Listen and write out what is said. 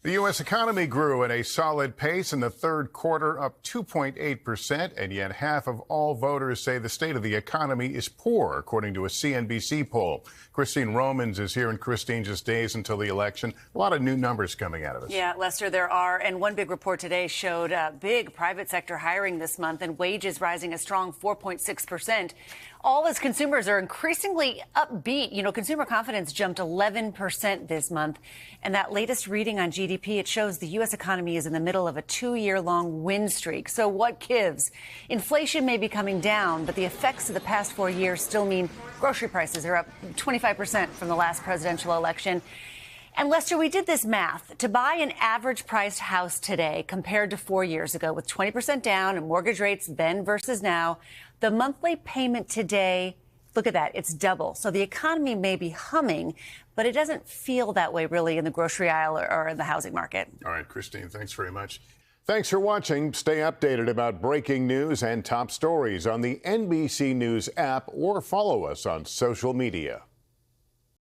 The U.S. economy grew at a solid pace in the third quarter, up 2.8%, and yet half of all voters say the state of the economy is poor, according to a CNBC poll. Christine Romans is here. And Christine, just days until the election. A lot of new numbers coming out of us. Yeah, Lester, there are. And one big report today showed big private sector hiring this month and wages rising a strong 4.6%. All as consumers are increasingly upbeat. You know, consumer confidence jumped 11% this month. And that latest reading on GDP, it shows the U.S. economy is in the middle of a 2-year-long win streak. So what gives? Inflation may be coming down, but the effects of the past 4 years still mean grocery prices are up 25% from the last presidential election. And Lester, we did this math. To buy an average priced house today compared to 4 years ago with 20% down and mortgage rates then versus now, the monthly payment today, look at that, it's double. So the economy may be humming, but it doesn't feel that way really in the grocery aisle or in the housing market. All right, Christine, thanks very much. Thanks for watching. Stay updated about breaking news and top stories on the NBC News app or follow us on social media.